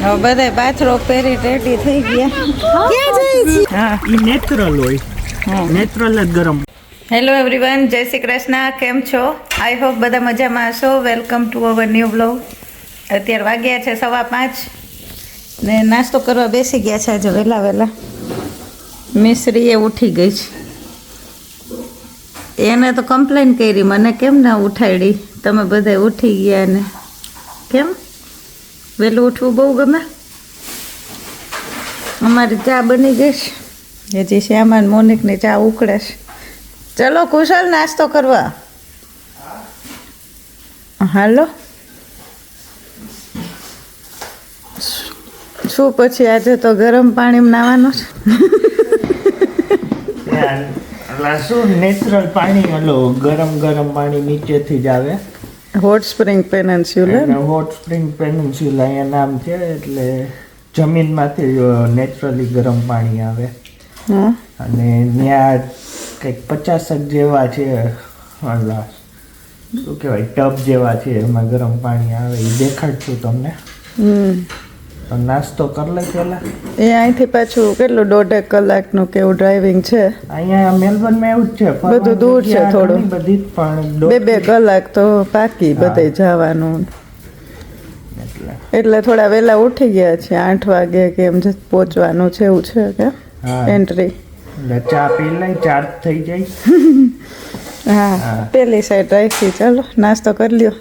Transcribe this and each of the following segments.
હવે બધા બાથરો પહેરી રેડી થઈ ગયા. ક્યાં જાય છે? હા ઈ નેચરલ હોય. નેચરલ જ ગરમ. હેલો એવરીવન, જય શ્રી કૃષ્ણ. કેમ છો? આઈ હોપ બધા મજામાં હશો. Welcome to our new blog. અત્યારે વાગ્યા છે 5:15 ને નાસ્તો કરવા બેસી ગયા છે આજે વહેલા. મિશ્રીએ ઉઠી ગઈ છે. એને તો કમ્પ્લેન કરી, મને કેમ ના ઉઠાડી, તમે બધા ઉઠી ગયા ને કેમ? વહેલું ઉઠવું બહુ ગમે. અમારી ચા બની ગઈ છે, હજી શ્યામા ને મોનિકની ચા ઉકળે છે. ચલો કુશલ, નાસ્તો કરવા હાલો. શું પછી આજે તો ગરમ પાણીમાં નાવાનું છે? શું નેચરલ પાણી, ગરમ પાણી નીચેથી જ આવે. Hot spring peninsula. Hot spring peninsula અહીંયા નામ છે. એટલે જમીનમાંથી નેચરલી ગરમ પાણી આવે. અને ત્યાં કંઈક 50 જેવા છે, શું કહેવાય, ટબ જેવા છે, એમાં ગરમ પાણી આવે. એ દેખાડશું તમને. નાસ્તો કરી લે પેલા. એ અહીંથી પાછું કેટલું 1.5 કલાકનું કેવું ડ્રાઇવિંગ છે. અહીંયા મેલબર્નમાં એવું જ છે, બધું દૂર છે થોડું. બધી પણ 2 કલાક તો બાકી બધે જવાનું. એટલે થોડા વહેલા ઉઠી ગયા છે. 8 વાગે કેમ પહોંચવાનું છે એવું છે કે એન્ટ્રી. ચા પી લઈ, ચાર્જ થઈ જાય. હા, પેલી સાઈડ રાખી. ચાલો નાસ્તો કરી લ્યો.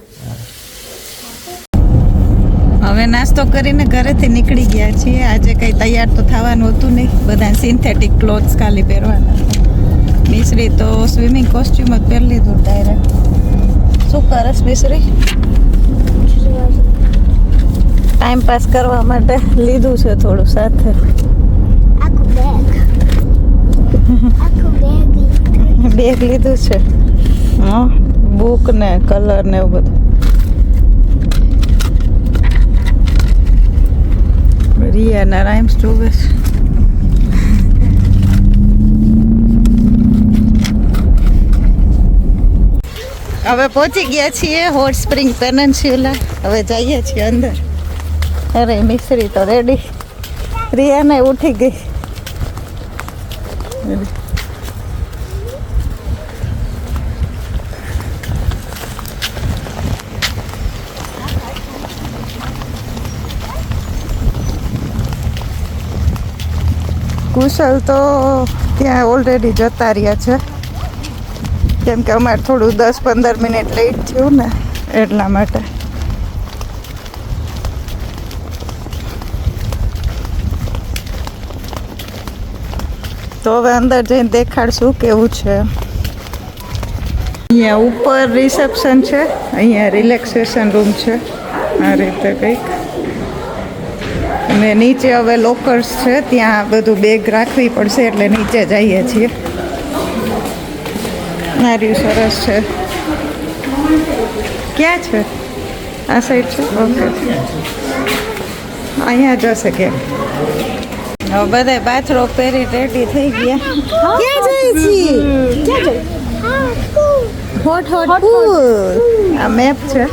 હવે નાસ્તો કરીને ઘરેથી નીકળી ગયા છીએ. આજે કંઈ તૈયાર તો થવાનું હતું નહીં, બધા સિન્થેટિક ક્લોથ્સ ખાલી પહેરવાના. મિશ્રી તો સ્વિમિંગ કોસ્ટ્યુમ જ પહેરી લીધું ડાયરેક્ટ. શું કરસ મિશ્રી? ટાઈમ પાસ કરવા માટે લીધું છે થોડું સાથે. બેગ લીધું છે. હા, બુક ને કલર ને એવું બધું. રિયાના રાઇમ્સ જોવે છે. હવે પહોંચી ગયા છીએ હોટ સ્પ્રિંગ પેનિન્સ્યુલા. હવે જઈએ છીએ અંદર. અરે મિશ્રી તો રેડી. રિયાને ઉઠી ગઈ. કુશલ તો ત્યાં ઓલરેડી જતા રહ્યા છે, કેમ કે અમારે થોડું 10-15 મિનિટ લેટ થયું ને એટલા માટે. તો હવે અંદર જઈને દેખાડશું કેવું છે. અહીંયા ઉપર રિસેપ્શન છે, અહીંયા રિલેક્સેશન રૂમ છે, આ રીતે કંઈક. અને નીચે હવે લોકર્સ છે, ત્યાં બધું બેગ રાખવી પડશે એટલે નીચે જઈએ છીએ. નાર્યું સરસ છે. ક્યાં છે? આ સાઈડ છે. ઓકે, અહીંયા જશે કેમ. હવે બધા બાથરો પહેરી રેડી થઈ ગયા. ક્યાં જાય છે? હોટ પૂલ. આ મેપ છે.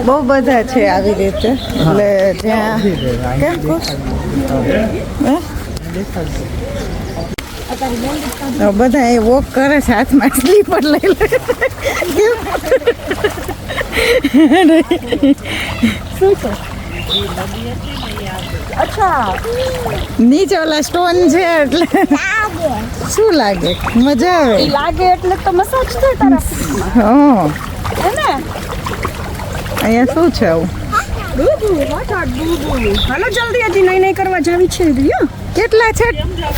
બહુ બધા છે આવી રીતે. એટલે જ્યાં કેમ બધા એ વોક કરે છે, હાથમાં સ્લીપર લઈ લે. નીચે ઓલા સ્ટોન છે એટલે શું લાગે? મજા આવે. લાગે એટલે તો મસાજ થાય તારા. હા, હે અહીંયા શું છે આવું? હાલો જલ્દી, હજી નહીં કરવા જાવી છે. કેટલા છે?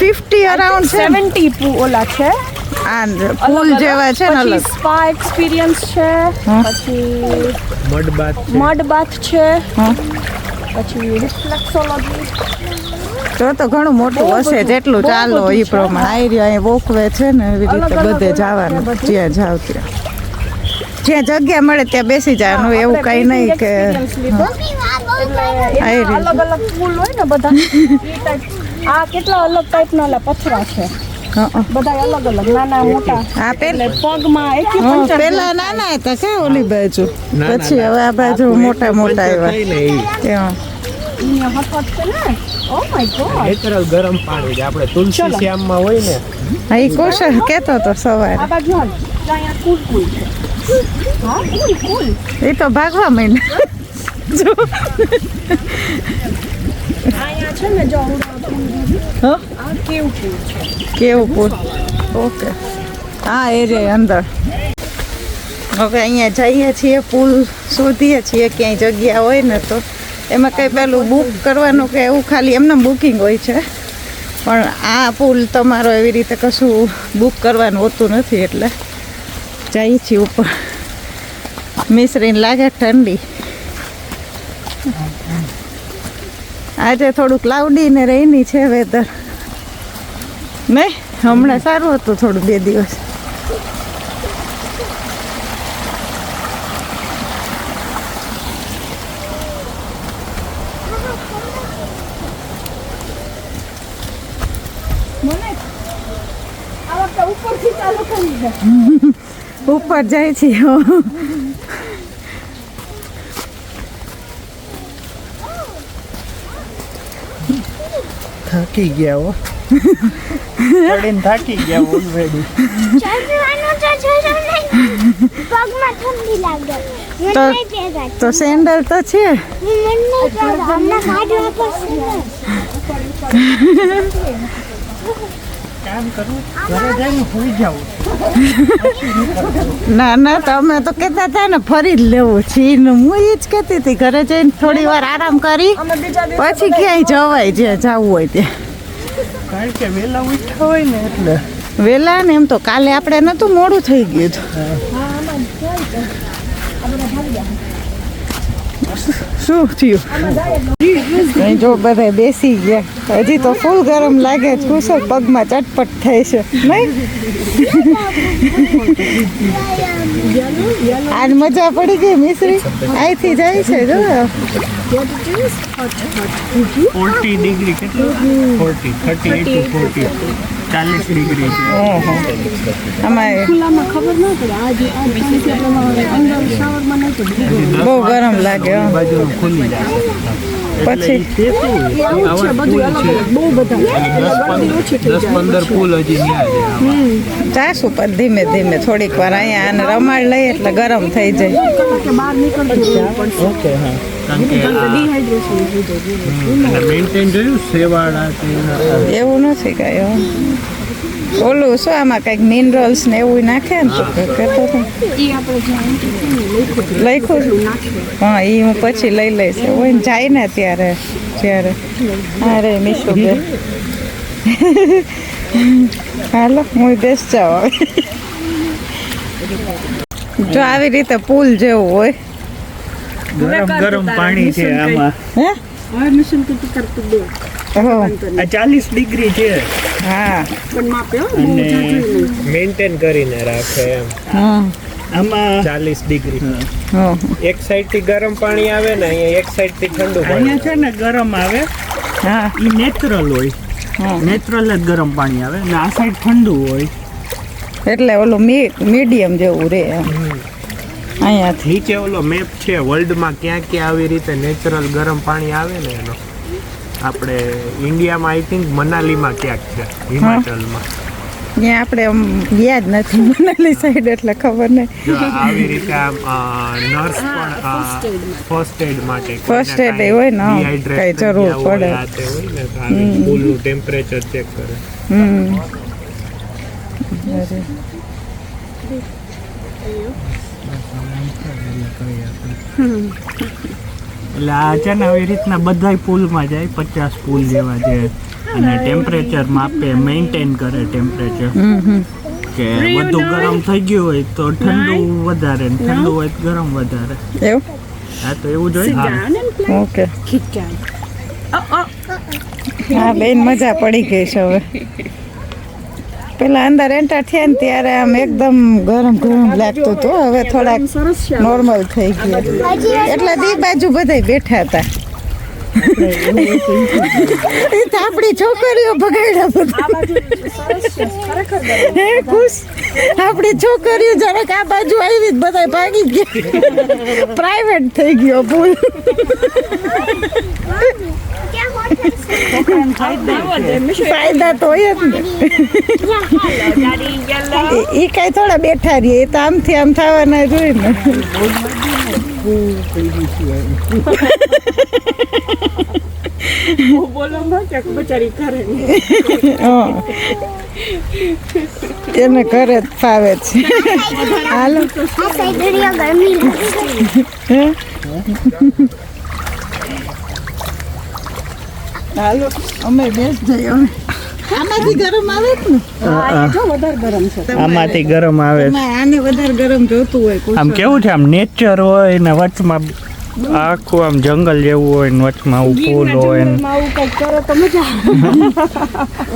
50 અરાઉન્ડ છે. 70 ઓલા છે. આ પુલ જેવા છે ને અલગ. સ્પા એક્સપિરિયન્સ છે, પછી મડ બાથ છે, પછી રિફ્લેક્સોલોજી. તો ઘણું મોટું હશે, જેટલું ચાલો એ પ્રમાણે. આવી રહ્યો અહીંયા વોકવે છે ને, એવી રીતે બધે જવાનું. જ્યાં જાવ ત્યાં, જ્યાં જગ્યા મળે ત્યાં બેસી જવાનું. એવું કઈ નહીં કે અલગ અલગ ફૂલ હોય ને બધા. આ કેટલા અલગ ટાઈપના પથરા છે. બધા અલગ અલગ નાના મોટા. આ પગમાં પેલા નાના હતા કે ઓલી બાજુ, પછી હવે આ બાજુ મોટા મોટા આવ્યા. અહીંયા હટવટ છે ને ઓ માય ગોડ નેચરલ ગરમ પાણી છે આપણે તુલસી શ્યામમાં હોય ને હા એ કૌશલ કહેતો હતો સવારે આ બાજુ હાલ અહીંયા કુલ કુલ છે હા કુલ કુલ એ તો ભાગવા માંડ્યા જો અહીંયા છે ને જો હા આ કેવું કુલ છે કેવું પૂર ઓકે હા એ રે અંદર હવે અહીંયા જઈએ છીએ પુલ શોધીએ છીએ ક્યાંય જગ્યા હોય ને તો એમાં કંઈ પેલું બુક કરવાનું કે એવું ખાલી એમને બુકિંગ હોય છે પણ આ પુલ તમારો એવી રીતે કશું બુક કરવાનું હોતું નથી એટલે જઈએ છીએ ઉપર મિશ્રીને લાગે ઠંડી આજે થોડું ક્લાઉડી ને રેની છે વેધર નહીં હમણાં સારું હતું થોડું 2 દિવસ મને આ વખતે ઉપરથી ચાલુ કરી દે ઉપર જાય છે થાકી ગયા હો ચડીને થાકી ગયા ઓલરેડી ચડવાનું તો ચડો નહીં પગમાં ઠંડી લાગે મને તો- નહીં પહેરાય તો સેન્ડલ તો છે મને નહીં પહેરાય હમણાં કાઢવા પડશે કામ કરવું ઘરે જઈને હોઈ જાવું ના ના તમે તો કહેતા હતા ને ફરી જ લેવું છે હું એ જ કહેતી હતી ઘરે જઈને થોડી વાર આરામ કરી અમે બીજા દિવસે પછી ક્યાંય જવાય જ્યાં જવું હોય ત્યાં કારણ કે વહેલા ઉઠ્યા હોય ને એટલે વહેલા ને એમ તો કાલે આપણે નહોતું મોડું થઈ ગયું હતું શું થયું કઈ જો બધા બેસી ગયા હજી તો ફૂલ ગરમ લાગે છે કુશળ પગમાં ચટપટ થાય છે નહીં આજ મજા પડી ગઈ મિશ્રી અહીંથી જાય છે જો 40 ડિગ્રી કેટલું 40 38 to 40 40 ડિગ્રી છે આમાં ખુલ્લામાં ખબર ન પડે આજે આ બીજી અંદર શાવરમાં નહીં પડે બહુ ગરમ લાગે હો. બાજુ ખુલી જાય પછી આવું છે બધું અલગ અલગ બહુ બધા 10-15 પુલ હજી ન્યા છે જાશું પણ ધીમે ધીમે થોડીક વાર અહીંયા આને રમાડ લઈએ એટલે ગરમ થઈ જાય કે બહાર નીકળતું રહેવું પડશે ઓકે હા કારણ કે ડિહાઇડ્રેશન થઈ જાય મેન્ટેન જોયું સેવાળા એવું નથી કાંઈ હો. ઓલું શું આમાં કંઈક મિનરલ્સ ને એવું નાખે ને તો કહેતો હતો એ આપણે જ્યાં લખ્યું લખ્યું છે? હા એ હું પછી લઈ લઈશ હોય ને જાય ને ત્યારે જ્યારે અરે મીશુ બે હાલો હું બેસ જાઉં હવે જો આવી રીતે પુલ જેવું હોય ગરમ પાણી છે આમાં હે હવે મિશન કેટલી કરતું દે હો આ 40 ડિગ્રી છે હા પણ માપે હો બહુ અને જાજુ નહીં મેન્ટેન કરીને રાખે એમ હા આમાં 40 ડિગ્રી હા એક સાઈડ થી ગરમ પાણી આવે ને અહીંયા એક સાઈડ થી ઠંડુ પાણી છે ને ગરમ આવે હા ઈ નેચરલ હોય હા નેચરલ જ ગરમ પાણી આવે ને આ સાઈડ ઠંડુ હોય એટલે ઓલું મીડિયમ જેવું રે એમ અહીંયાથી નીચે ઓલો મેપ છે વર્લ્ડમાં ક્યાં ક્યાં આવી રીતે નેચરલ ગરમ પાણી આવે ને એનો આપણે ઇન્ડિયામાં આઈ થિંક મનાલીમાં ક્યાંક છે હિમાચલમાં ત્યાં આપણે આમ ગયા જ નથી મનાલી સાઈડ એટલે ખબર નહીં જો આવી રીતે આમ નર્સ પણ ફર્સ્ટ એડ માટે First aid એ હોય ને, હા, કાંઈ જરૂર પડે. ફૂલનું ટેમ્પરેચર ચેક કરે હમ એટલે આ છે ને આવી રીતના બધાય પુલમાં જાય 50 પુલ જેવા છે અને ટેમ્પરેચર માપે મેન્ટેન કરે ટેમ્પરેચર કે વધુ ગરમ થઈ ગયું હોય તો ઠંડુ વધારે ને ઠંડુ હોય તો ગરમ વધારે એવું હા તો એવું જોઈએ ઓકે ખીચાય હા બેન મજા પડી ગઈ છે હવે પેલા અંદર એન્ટર થયા ને ત્યારે આમ એકદમ ગરમ ગરમ લાગતું હતું હવે થોડાક સરસ છે નોર્મલ થઈ ગયું એટલે દી બાજુ બધાય બેઠા હતા એ તો આપણી છોકરીઓ બગાડ્યા બધા. આ બાજુ સરસ છે ખરેખર ગરમ. હે ખુશ આપણી છોકરીઓ જરાક આ બાજુ આવી જ બધા ભાગી ગયા. પ્રાઇવેટ થઈ ગયો પુલ. क्या होता है છોકરાને ફાયદા છે. ફાયદા તો હોય જ ને. એ કાંઈ થોડા બેઠા રહીએ, એ તો આમથી આમ થવાના જ હોય ને. બોલો ન કે બચારી કરે ને. હા. એને ઘરે જ ફાવે છે. હાલો આ સાઈડ દરિયા ગરમી લાગે હે? હાલો અમે બેસ જઈએ અમે. આમાંથી ગરમ આવે જ ને. આ જો વધારે ગરમ છે. આમાંથી ગરમ આવે છે. તમારે આને વધારે ગરમ જોતું હોય કુછ. આમ કેવું છે, આમ નેચર હોય ને વચમાં આખું આમ જંગલ જેવું હોય ને વચમાં આવું ફૂલ હોય ને. જંગલમાં આવું કંઈક કરે તો મજા આવે.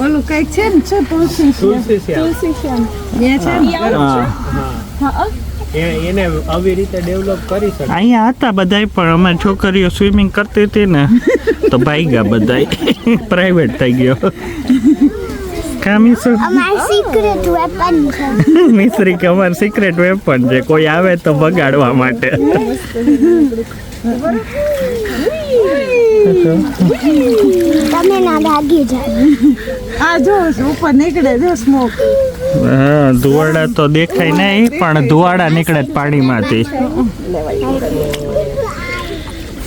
ઓલું કઈક છે ને છે તુલસી તુલસી શ્યામ. ત્યાં છે ને હા એને આવી રીતે ડેવલપ કરી શકે. અહીંયા હતા બધાય પણ અમારી છોકરીઓ સ્વિમિંગ કરતી હતી ને તો ભાગ્યા બધાય. પ્રાઇવેટ થઈ ગયો. કામીસુ અમાર સિક્રેટ વેપન છે મિસ્ત્રી કે અમાર સિક્રેટ વેપન છે, કોઈ આવે તો બગાડવા માટે. તમે ના ભાગી જાઓ આ જો ઉપર નીકળે જો સ્મોક. હા, ધુવાડા તો દેખાય નહીં પણ ધુવાડા નીકળે જ પાણીમાંથી.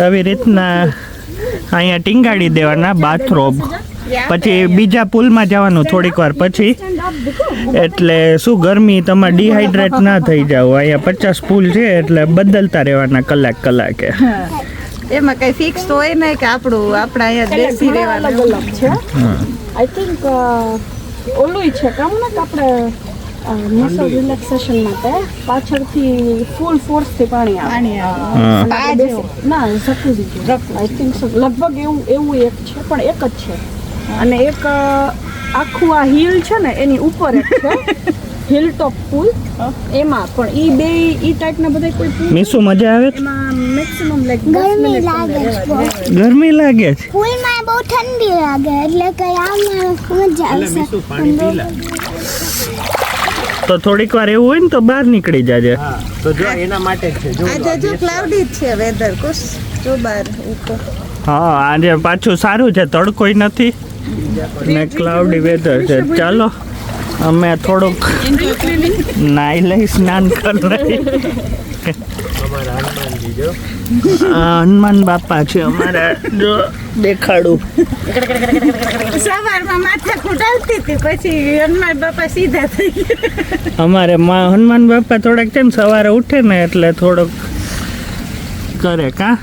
આવી રીતના અહીંયા ટીંગાડી દેવાના બાથરોબ. પછી બીજા પુલમાં જવાનું થોડીક વાર પછી, એટલે શું ગરમી તમારે ડિહાઈડ્રેટ ના થઈ જાવ. અહીંયા 50 પુલ છે એટલે બદલતા રહેવાના કલાકે. એમાં કઈ ફિક્સ તો હોય નહીં કે આપણા અહીંયા બેસી અલગ રહેવાનું. અલગ છે. આઈ થિંક ઓલું છે કામ ને કે આપણે મસલ રિલેક્સેશન માટે પાછળથી ફૂલ ફોર્સથી પાણી આવે. પાણી આવે. ના જકુઝી છે. આઈ થિંક લગભગ એવું એક છે પણ એક જ છે. અને એક આખું આ હિલ છે ને એની ઉપર એક છે હિલ ટોપ પુલ. એમાં પણ ઈ બે ઈ ટાઈપના બધા કોઈ પુલ મીસુ મજા આવે છે? એમાં મેક્સિમમ લાઈક ગરમી લાગે છે બહુ. ગરમી લાગે છે. પુલમાં બહુ ઠંડી લાગે એટલે કઈ આમાં મજા આવશે તો થોડીક વાર એવું હોય ને તો બહાર નીકળી જાજે. આજે જો ક્લાઉડી જ છે વેધર કુછ જો બાર ઉપર. હા, આજે પાછું સારું છે, તડકોય નથી ને ક્લાઉડી વેધર છે. ચાલો અમે થોડુંક નાઈ લઈ, સ્નાન કરી લઈ. હનુમાન બાપા છે અમારા, જો દેખાડું. સવારમાં માથા ખુડાવતી હતી પછી હનુમાન બાપા સીધા થઈ ગયા. અમારે હનુમાન બાપા થોડાક છે ને સવારે ઉઠે ને એટલે થોડોક કરે કા.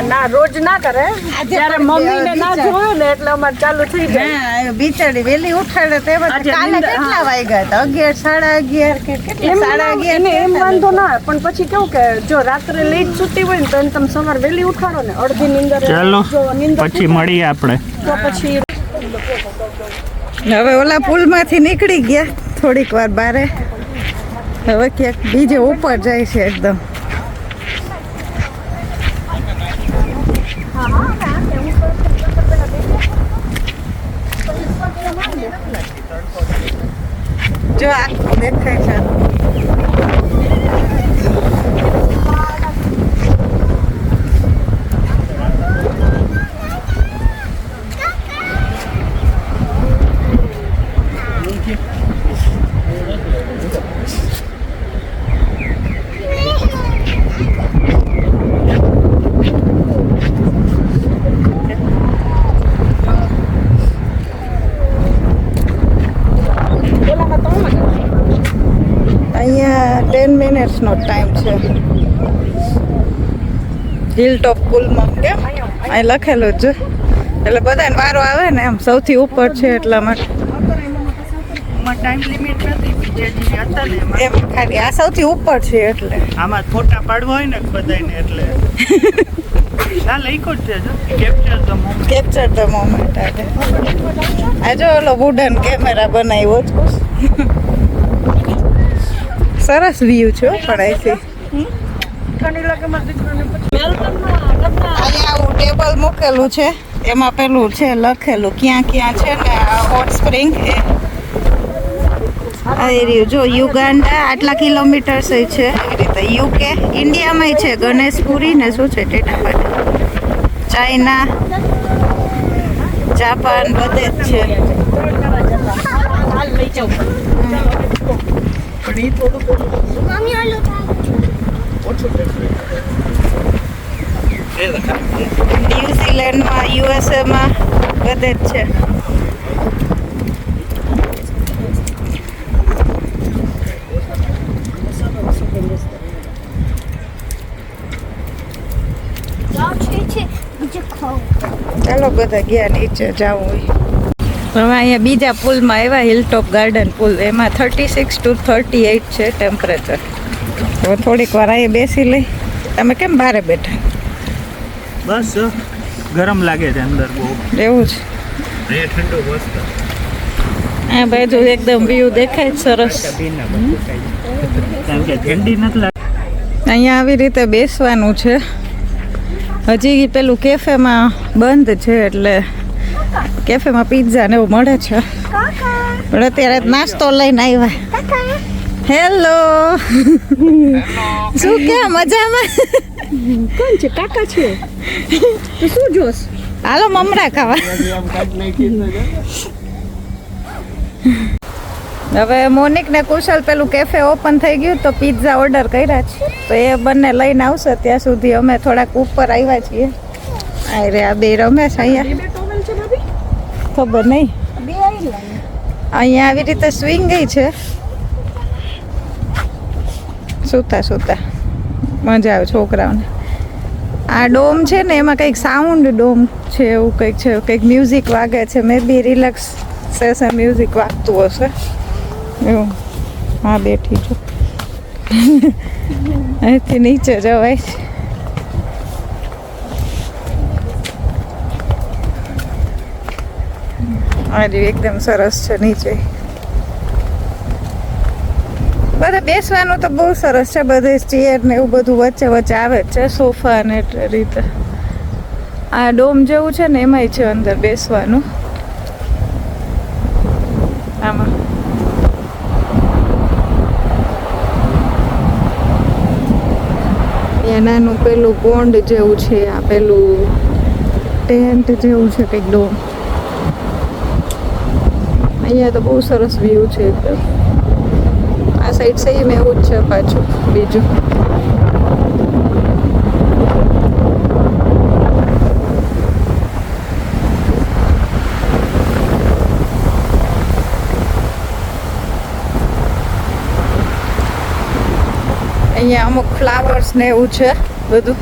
ના રોજ ના કરે. જ્યારે મમ્મીને ના જોયું ને એટલે અમારે ચાલુ થઈ જાય. હા બિચારી વેલી ઉઠાડે તે કાલે કેટલા વાગ્યા હતા? 11, 11:30 કે કેટલા? 11:30. એને એમ વાંધો ના આવે, પણ પછી કેવું કે જો રાત્રે લેટ સુતી હોય ને તો એને તમે સવાર વહેલી ઉઠાડો ને અડધી નીંદર ચાલો જો નીંદર પછી મળીએ આપણે. તો પછી હવે ઓલા પુલમાંથી નીકળી ગયા થોડીક વાર બારે. હવે ક્યાંક બીજે ઉપર જાય છે એકદમ. જો આખું દેખાય છે. અહીંયા 10 મિનિટ્સનો ટાઈમ છે હિલ ટોપ પુલમાં. કેમ અહીં લખેલું જ છે એટલે બધાને વારો આવે ને એમ. સૌથી ઉપર છે એટલા માટે ટાઈમ લિમિટ નથી. એમ ખાલી આ સૌથી ઉપર છે એટલે. આમાં ફોટા પાડવા હોય ને બધાને એટલે આ લખ્યું જ છે જો capture the moment. Capture the moment. આ જો ઓલો વુડન કેમેરા બનાવ્યો જ. સરસ વ્યૂ છે પણ અહીંથી. ઠંડી લાગે મારા દીકરાને પછી મેલબર્નમાં ઘરના અહીંયા આવું ટેબલ મૂકેલું છે, એમાં પેલું છે લખેલું ક્યાં ક્યાં છે ને હોટ સ્પ્રિંગ આ રહ્યું જો યુગાન્ડા આટલા કિલોમીટર છે એવી રીતે, યુકે ઇન્ડિયામાંય છે ગણેશપુરી ને શું છે ટેટાપાટી, ચાઇના, જાપાન બધે જ છે. હાલ લઈ જાઉં પણ એ થોડું મમ્મી ઓલું ન્યુઝીલેન્ડમાં યુએસએમાં બધે જ છે. છે બીજું ખાવ ચાલો બધા ગયા નીચે જવું હોય. હવે અહીંયા બીજા પુલમાં આવ્યા હિલટોપ ગાર્ડન પુલ, એમાં 36 to 38 છે ટેમ્પરેચર. હવે થોડીક વાર અહીંયા બેસી લઈ. તમે કેમ બહાર બેઠા? બસ ગરમ લાગે છે અંદર બહુ. એવું છે. અહીંયા ઠંડુ મસ્ત. આ બાજુ એકદમ વ્યૂ દેખાય છે સરસ. કારણ કે ઠંડી નથી લાગતી. અહીંયા આવી રીતે બેસવાનું છે. હજી પેલું કેફેમાં બંધ છે એટલે કેફેમાં પિઝા ને એવું મળે છે, પણ અત્યારે નાસ્તો લઈને આવ્યા. હેલો, શું કે મજામાં? કોણ છે? કાકા છે. તો શું જોશ? હાલો મમરા ખાવા. હવે મોનિક ને કુશલ પેલું કેફે ઓપન થઈ ગયું તો પિઝા ઓર્ડર કર્યા છે, તો એ બંને લઈને આવશે. ત્યાં સુધી અમે થોડાક ઉપર આવ્યા છીએ. અરે આ બે રમે છે અહીંયા, બે ટોવેલ છે ભાભી? ખબર નહીં. બે આઈ લાગે. અહીંયા આવી રીતે સ્વિંગ ગઈ છે, સૂતા સૂતા મજા આવે છોકરાઓને. આ ડોમ છે ને એમાં કંઈક સાઉન્ડ ડોમ છે એવું કંઈક છે, કંઈક મ્યુઝિક વાગે છે. મે બી રિલેક્સ સેશન મ્યુઝિક વાગતું હશે એવું. હા બેઠી છું. અહીંથી નીચે જવાય છે. અરે એકદમ સરસ છે નીચે. બધા બેસવાનું તો બહુ સરસ છે, બધે ચેર ને એવું બધું વચ્ચે વચ્ચે આવે જ છે, સોફા ને એટલે રીતે. આ ડોમ જેવું છે ને એમાંય છે અંદર બેસવાનું. આમાં અહીંયા નાનું પેલું પોન્ડ જેવું છે, આ પેલું ટેન્ટ જેવું છે કંઈક ડોમ. અહીંયા તો બહુ સરસ વ્યૂ છે એકદમ. આ સાઈડ સેમ એવું જ છે પાછું બીજું. અહીંયા અમુક ફ્લાવર્સ ને એવું છે બધું.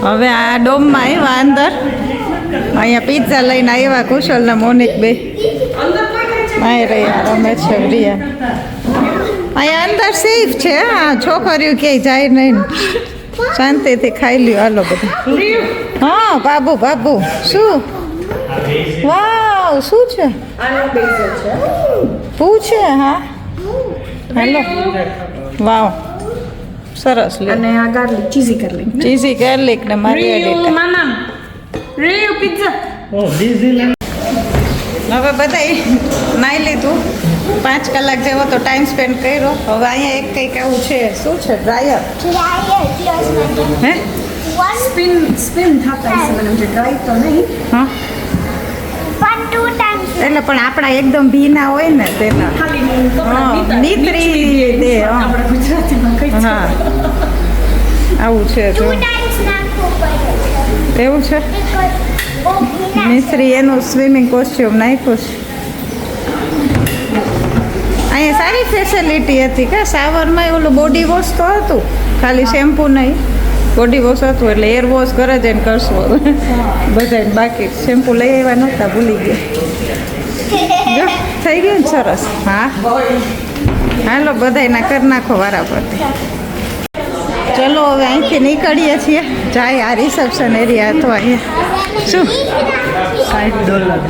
હવે આ ડોમમાં આવ્યા અંદર. અહીંયા પિઝા લઈને આવ્યા કુશલ ને મોનિક બે. અહીં રહ્યા રમે છે રિયા. અહીંયા અંદર સેફ છે, હા છોકરીઓ ક્યાંય જાય નહીં, શાંતિથી ખાઈ લ્યો. હાલો બધા. હા બાબુ બાબુ શું? વાવ શું છે? પૂછે. હા હાલો. વાવ સરસ. લે અને આ garlic cheesy garlic cheesy garlic ને માર્ગરીટા. મામા રીયુ પિઝા. ઓ ન્યુઝીલેન્ડ. હવે બધા નાઈ લીધું, 5 કલાક જેવો તો ટાઈમ સ્પેન્ડ કર્યો. હવે અહીંયા એક કંઈક એવું છે, શું છે? ડ્રાયર. હે સ્પિન થતા હશે મને જે ડ્રાય તો નહીં. હા પણ 2 times એટલે પણ આપણા એકદમ ભીના હોય ને તેના. ખાલી હા નીતરી દે. હા આપણે ગુજરાતીમાં કઈ હા આવું છે જો. 2 times નાખવું પડે. એવું છે. બહુ ભીના મિસ્ત્રી એનું સ્વિમિંગ કોસ્ટ્યુમ નાખ્યું છે. અહીંયા સારી ફેસિલિટી હતી કે શાવરમાં ઓલું બોડી વોશ તો હતું, ખાલી શેમ્પુ નહીં. બોડી વોશ હતું એટલે એર વોશ કરે જઈને કરશું હવે બધાને. બાકી શેમ્પુ લઈ આવ્યા નહોતા, ભૂલી ગયા. જો થઈ ગયું ને સરસ. હા હાલો બધાયના કરી નાખો વારા પરથી. ચલો હવે અહીંથી નીકળીએ છીએ, જાય આ રિસેપ્શન એરિયા હતો અહીંયા. શું $60.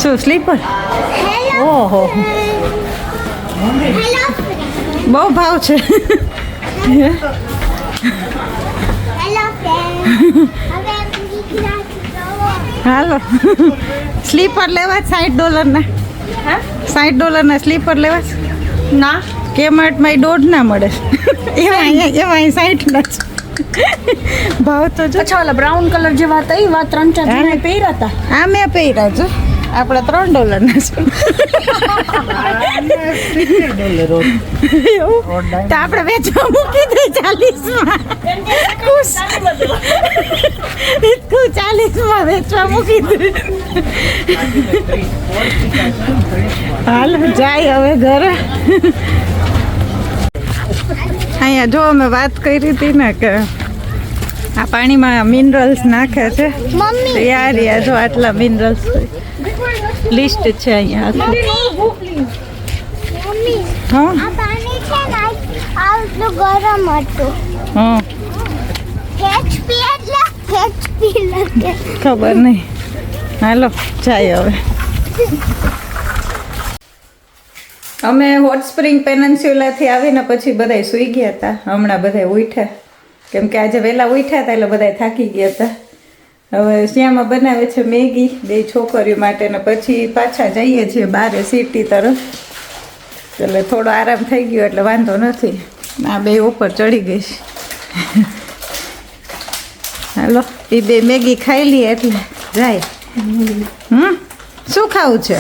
શું સ્લીપર? ઓહો બહુ ભાવ છે. Hello friend. હવે નીકળ્યા હાલો સ્લીપર લેવા $60 હા $60 સ્લીપર લેવા ના કેમાર્ટમાં દોઢ ના મળે. એમાં અહીંયા 60 જ ભાવ તો જો. અચ્છા ઓલા બ્રાઉન કલર જેવા હતા એ વાત 3-4 જણાએ પહેર્યા હતા. આ મેં પહેર્યા છો આપણે $3 ના છે. એવું? તો આપણે વેચવા મૂકી દે 40માં. ખુશ 40માં વેચવા મૂકી દે. હાલ જાય હવે ઘરે. અહીંયા જો અમે વાત કરી હતી ને કે આ પાણીમાં મિનરલ્સ નાખે છે. મમ્મી. તો યાર જો આટલા મિનરલ્સ લિસ્ટ છે અહીંયા આખું. મમ્મી હા આ પાણી છે ને આટલું ગરમ હતું. હા HP એટલે HP લાગે. ખબર નહીં. હાલો જાય હવે. અમે હોટ સ્પ્રિંગ પેનન્સ્યુલાથી આવીને પછી બધાય સૂઈ ગયા હતા. હમણાં બધાય ઉઠ્યા કેમ કે આજે વહેલા ઉઠ્યા હતા એટલે બધાય થાકી ગયા હતા. હવે શ્યામાં બનાવે છે મેગી 2 છોકરીઓ માટે ને પછી પાછા જઈએ છીએ બહાર સિટી તરફ. એટલે થોડો આરામ થઈ ગયો એટલે વાંધો નથી. આ 2 ઉપર ચડી ગઈ છે. હાલો એ 2 મેગી ખાઈ લઈએ એટલે જાય. શું ખાવું છે?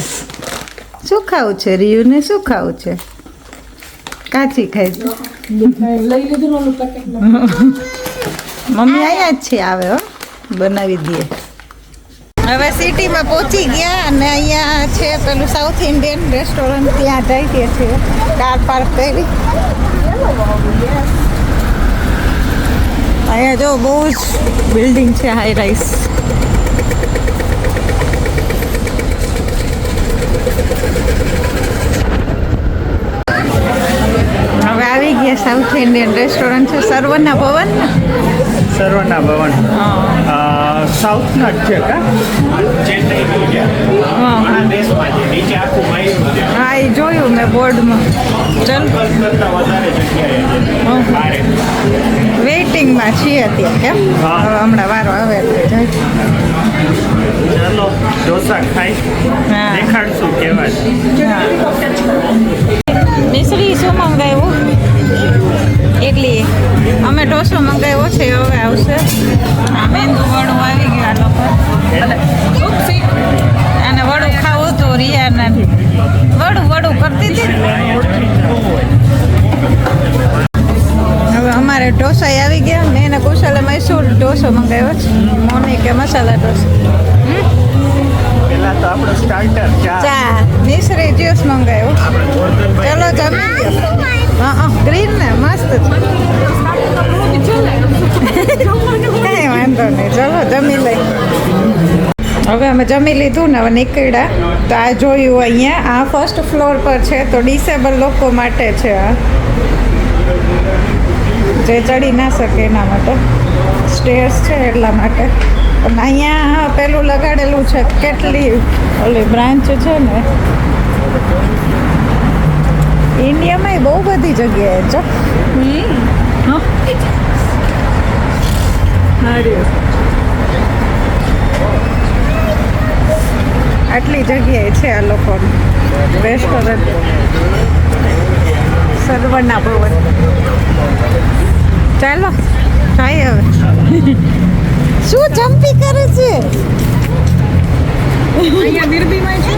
શું ખાવું છે રિયુને? શું ખાવું છે? કાચી ખાઈ છે. લઈ લીધું ઓલું પેકેટ. મમ્મી અહીંયા જ છે, આવે હો બનાવી દઈએ. હવે સિટીમાં પહોંચી ગયા અને અહીંયા છે પેલું સાઉથ ઇન્ડિયન રેસ્ટોરન્ટ, ત્યાં જઈએ છીએ. કાર પાર્ક કરી. અહીંયા જો બહુ જ બિલ્ડિંગ છે, હાઈ રાઈસ. હવે આવી ગયા સાઉથ ઇન્ડિયન રેસ્ટોરન્ટ છે સર્વના ભવન ને. સર્વના ભવન સાઉથના જ છે કા? હા દેશમાં છે, નીચે આખું માયરું છે. હા એ જોયું મેં બોર્ડમાં. ચલ કરતાં વધારે જગ્યાએ છે બારે. વેઇટિંગમાં છીએ અત્યારે કેમ. હા. હવે હમણાં વારો આવે એટલે જાય. ચાલો ઢોસા ખાઈ હા. દેખાડશું કેવા છે. મિશ્રી શું મંગાવ્યું? એટલી અમે ઢોસો મંગાવ્યો છે, હવે આવશે. આ મેંદુ વડું આવી ગયું આ લોકો. અને વડું ખાવું હતું રિયાના. વડું કરતી હતી. હવે અમારે ઢોસા આવી ગયા. મેં એને કુશાલે મૈસૂર ઢોસો મંગાવ્યો છે. મોની કે મસાલા ઢોસો. પેલા તો આપણો સ્ટાર્ટર ચા મિશ્રી જ્યુસ મંગાવ્યો. ચલો જમી લો. હા ગ્રીન ને મસ્ત છે. કાંઈ વાંધો નહીં, ચલો જમી લઈ. હવે અમે જમી લીધું ને હવે નીકળ્યા. તો આ જોયું અહીંયા આ ફર્સ્ટ ફ્લોર પર છે, તો ડિસેબલ લોકો માટે છે આ, જે ચડી ના શકે એના માટે સ્ટેર્સ છે એટલા માટે. પણ અહીંયા પેલું લગાડેલું છે કેટલી ઓલી બ્રાન્ચ છે ને ઇન્ડિયામાં બહુ બધી જગ્યાએ છે. આટલી જગ્યાએ છે આ લોકોનું રેસ્ટોરન્ટ. સર્વના ભવન. ચાલો જાય હવે. શું જમ્પી કરે છે? અહીંયા વીરબીમાં છે.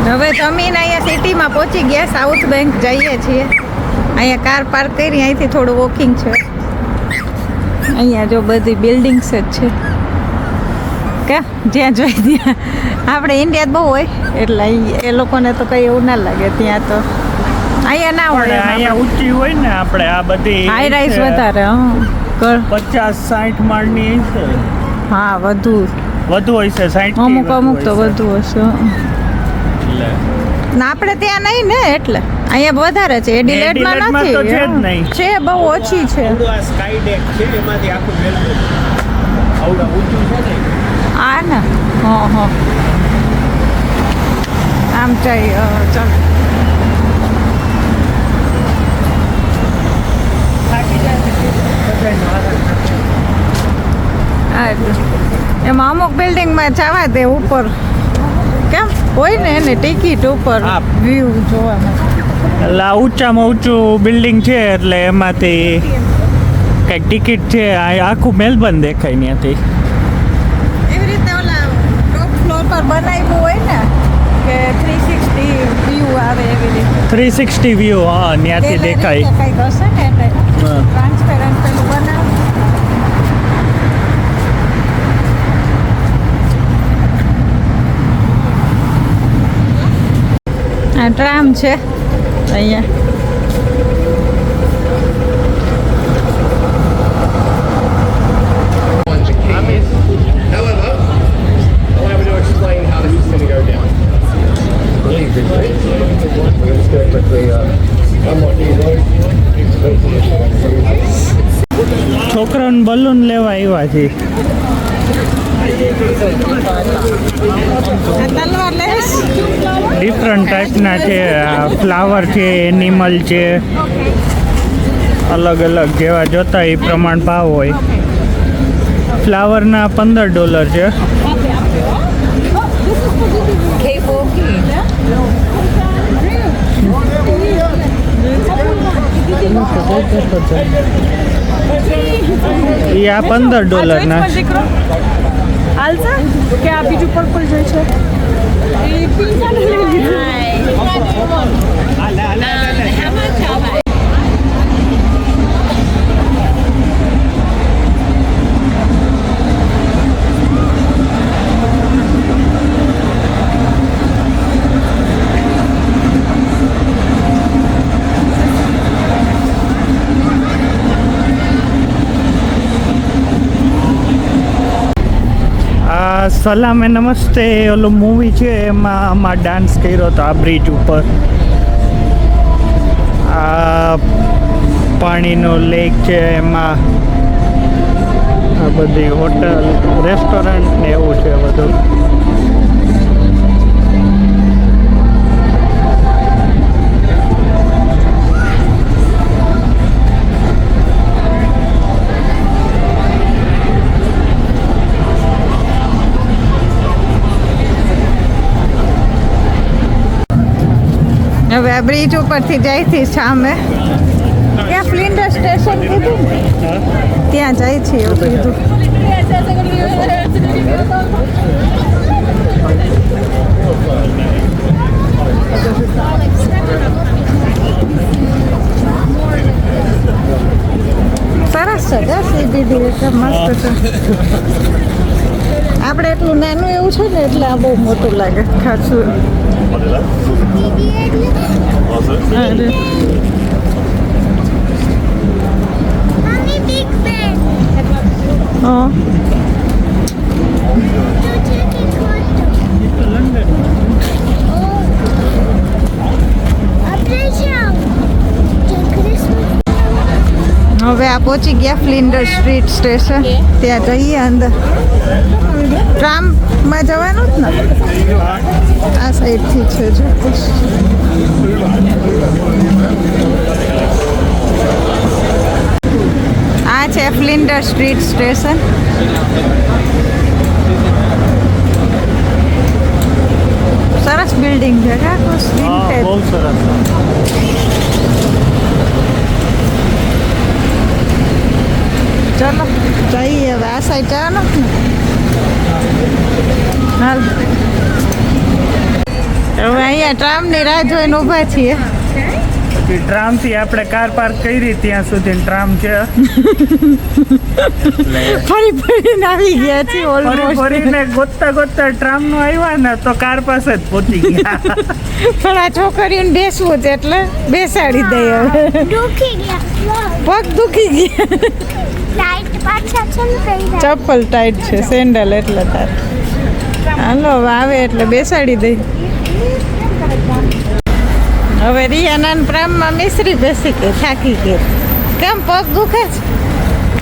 હવે જમીન અહીંયા સિટીમાં પહોંચી ગયા. સાઉથ બેંક જઈએ છીએ. અહીંયા કાર પાર્ક કરી, અહીંથી થોડું વોકિંગ છે. અહીંયા જો બધી બિલ્ડિંગ્સ જ છે. કે જ્યાં જોઈ ત્યાં આપણે ઇન્ડિયા બહુ હોય એટલે એ લોકોને તો કંઈ એવું ના લાગે ત્યાં તો અહીંયા ના પણ હોય અહીંયા ઊંચી હોય ને આપણે આ બધી હાઈ રાઈસ છે, વધારે 50-60 માળની છે, હા વધુ હોય છે 60 અમુક અમુક તો વધુ હશે એટલે ના આપણે ત્યાં નહીં ને એટલે અહીંયા વધારે છે એડિલેડમાં એડિલેડમાં તો છે જ નથી નહીં. છે બહુ ઓછી છે આવડું આ સ્કાય ડેક છે એમાંથી આખું મેલવું આવડું ઊંચું છે ને આ ને હા આમ ચાલ થાકી જાય છે બધાયનો આરામ. એમાં અમુક બિલ્ડિંગમાં જવા દે ઉપર કેમ હોય ને એને ટિકિટ ઉપર હા. વ્યૂ જોવા માટે એટલે આ ઊંચામાં ઊંચું બિલ્ડિંગ છે એટલે એમાંથી કંઈક ટિકિટ છે આ આખું મેલબર્ન દેખાય ત્યાંથી. એવી રીતે ઓલા ટોપ ફ્લોર પર બનાવ્યું હોય ને કે 360 વ્યૂ આવે એવી રીતે 360 વ્યૂ હા ત્યાંથી દેખાય. કંઈક હશે ને એટલે હા. ટ્રાન્સપેરન્ટ પેલું બનાવે આ ટ્રામ છે અહીંયા However, I'm able to explain how this is going to go down. We're just going to quickly unlock these roads. છોકરાઓને બલૂન લેવા આવ્યા છે. આ તલવાર લેસ ડિફરન્ટ ટાઈપના છે ફ્લાવર છે એનિમલ છે અલગ અલગ જેવા જોતા એ પ્રમાણ ભાવ હોય. ફ્લાવરના $15 છે. એ આ $15 દીકરો હાલશે કે આ બીજું પર્પલ જે છે એ પિંક લઈ લીધું સલામે નમસ્તે ઓલું મૂવી છે એમાં આમાં ડાન્સ કર્યો હતો આ બ્રિજ ઉપર. આ પાણીનો લેક છે એમાં આ બધી હોટલ રેસ્ટોરન્ટ ને એવું છે બધું. હવે આ બ્રિજ ઉપરથી જઈથી સામે ત્યાં ફ્લિન્ડર સ્ટેશન કીધું ને ત્યાં જાય છે એવું કીધું. સરસ છે જા સીબીડી એટલે મસ્ત છે. આપણે એટલું નાનું એવું છે ને એટલે આ બહુ મોટું લાગે ખાસું. અરે Mommy, Big Ben. હા You're taking photo. Oh. Appreciate. Christmas. હવે આ પહોંચી ગયા ફ્લિન્ડર સ્ટ્રીટ સ્ટેશન. ત્યાં જઈએ અંદર. ટ્રામમાં જવાનું જ ને આ સાઈડથી છે જો. આ છે ફ્લિન્ડર સ્ટ્રીટ સ્ટેશન. સરસ બિલ્ડિંગ છે કાકો હા વિન્ટેજ. બહુ સરસ. ચલો જઈએ હવે આ સાઈડ જવાનું જ ને. હાલ હવે અહીંયા ટ્રામની રાહ જોઈને ઊભા છીએ. ટ્રામથી આપણે કાર પાર્ક કરી ત્યાં સુધી ટ્રામ છે. ફરી ફરીને આવી ગયા છીએ ફરી ઓલમોસ્ટ. ફરીને ગોતતા ગોતતા ટ્રામનું આવ્યા ને તો કાર પાસે જ પહોંચી ગયા. પણ આ છોકરીઓને બેસવું છે એટલે બેસાડી દઈએ હવે. દુખી ગયા પગ દુખી ગયા. લાઈટ પાછા છે ને પહેર્યા ચપ્પલ ટાઈટ છે, સેન્ડલ એટલે તાર. હાલો હવે આવે એટલે બેસાડી દઈ. હવે રિયાના પ્રામમાં મિશ્રી બેસી ગઈ, થાકી ગઈ. કેમ પગ દુખે છે?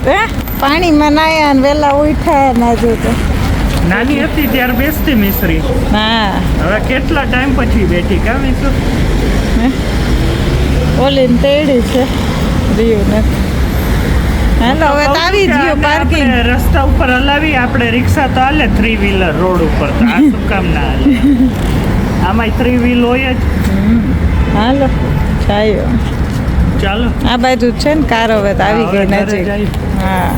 હે? પાણીમાં નાયા ને વહેલા ઉઠ્યા ના જોતો. નાની હતી ત્યારે બેસતી મિશ્રી. હા હવે કેટલા ટાઈમ પછી બેઠી કા મિશ્રી? ઓલીને તેડી છે રિયુને. હાલો હવે તો આવી જ ગયું પાર્કિંગ. આપણે રસ્તા ઉપર હલાવી, આપણે રિક્ષા તો હાલે 3 વ્હીલર રોડ ઉપર, તો આ શું કામ ના હાલે? આમાં 3 વ્હીલ હોય જ. હાલો ચાયો. ચાલો આ બાજુ જ છે ને કાર, હવે તો આવી ગઈ હવે ઘરે નજીક. જઈએ. હા